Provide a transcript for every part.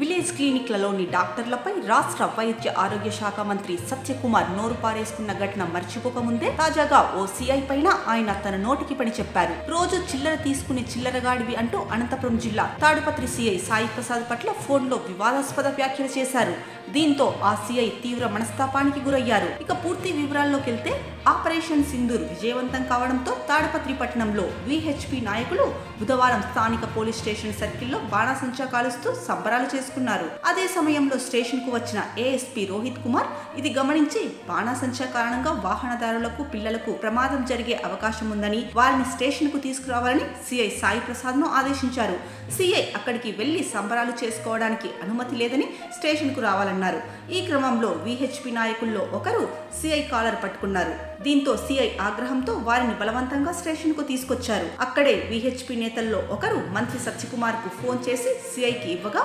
Village క్లినిక్లలోని డాక్టర్లపై రాష్ట్ర వైద్య ఆరోగ్య శాఖ మంత్రి సత్యకుమార్ నోరు పారేసుకున్న ఘటన మర్చిపోకముందే తాజాగా ఓ సీఐ పైన ఆయన తన నోటికి పని చెప్పారు. రోజు చిల్లర తీసుకునే చిల్లరగాడివి అంటూ అనంతపురం జిల్లా తాడుపత్రి సీఐ సాయి ప్రసాద్ పట్ల ఫోన్లో వివాదాస్పద వ్యాఖ్యలు చేశారు. దీంతో ఆ సీఐ తీవ్ర మనస్తాపానికి గురయ్యారు. ఇక పూర్తి వివరాల్లోకి వెళ్తే ఆపరేషన్ సింధూర్ విజయవంతం కావడంతో తాడపత్రి పట్టణంలో విహెచ్పి నాయకులు బుధవారం స్థానిక పోలీస్ స్టేషన్ సర్కిల్లో బాణాసంచా కాలుస్తూ సంబరాలు చేసుకున్నారు. అదే సమయంలో స్టేషన్ కు వచ్చిన ఏఎస్పీ రోహిత్ కుమార్ ఇది గమనించి బాణాసంచా కారణంగా వాహనదారులకు పిల్లలకు ప్రమాదం జరిగే అవకాశం ఉందని వారిని స్టేషన్ కు తీసుకురావాలని సీఐ సాయి ప్రసాద్ ను ఆదేశించారు. సీఐ అక్కడికి వెళ్లి సంబరాలు చేసుకోవడానికి అనుమతి లేదని స్టేషన్ కు రావాలన్నారు. ఈ క్రమంలో విహెచ్పి నాయకుల్లో ఒకరు సీఐ కాలర్ పట్టుకున్నారు. దీంతో సీఐ ఆగ్రహంతో వారిని బలవంతంగా స్టేషన్ కు తీసుకొచ్చారు. అక్కడే విహెచ్పి నేతల్లో ఒకరు మంత్రి సత్యకుమార్ కు ఫోన్ చేసి సీఐకి ఇవ్వగా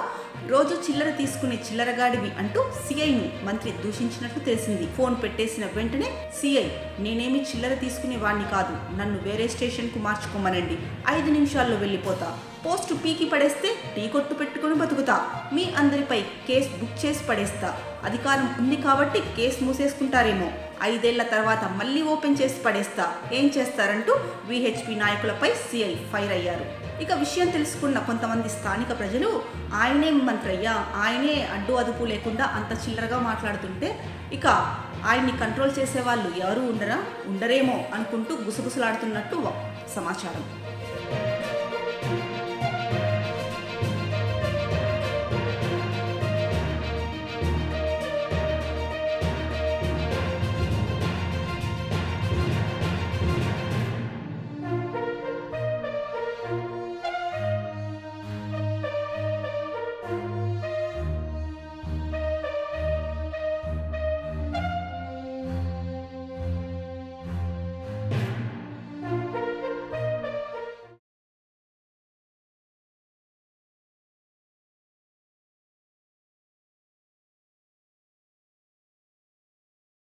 రోజు చిల్లర తీసుకునే చిల్లరగాడివి అంటూ సీఐను మంత్రి దూషించినట్లు తెలిసింది. ఫోన్ పెట్టేసిన వెంటనే సీఐ నేనేమి చిల్లర తీసుకునే వాణ్ణి కాదు, నన్ను వేరే స్టేషన్ కు మార్చుకోమనండి, 5 నిమిషాల్లో వెళ్ళిపోతా, పోస్టు పీకి పడేస్తే టీ కొట్టు పెట్టుకుని బతుకుతా, మీ అందరిపై కేసు బుక్ చేసి పడేస్తా, అధికారం ఉంది కాబట్టి కేసు మూసేసుకుంటారేమో, 5 ఏళ్ల తర్వాత మళ్ళీ ఓపెన్ చేసి పడేస్తా, ఏం చేస్తారంటూ విహెచ్పి నాయకులపై సీఐ ఫైర్ అయ్యారు. ఇక విషయం తెలుసుకున్న కొంతమంది స్థానిక ప్రజలు ఆయనే మంత్రయ్యా, ఆయనే అడ్డు అదుపు లేకుండా అంత చిల్లరగా మాట్లాడుతుంటే ఇక ఆయన్ని కంట్రోల్ చేసే వాళ్ళు ఎవరు ఉండరేమో అనుకుంటూ గుసగుసలాడుతున్నట్టు సమాచారం.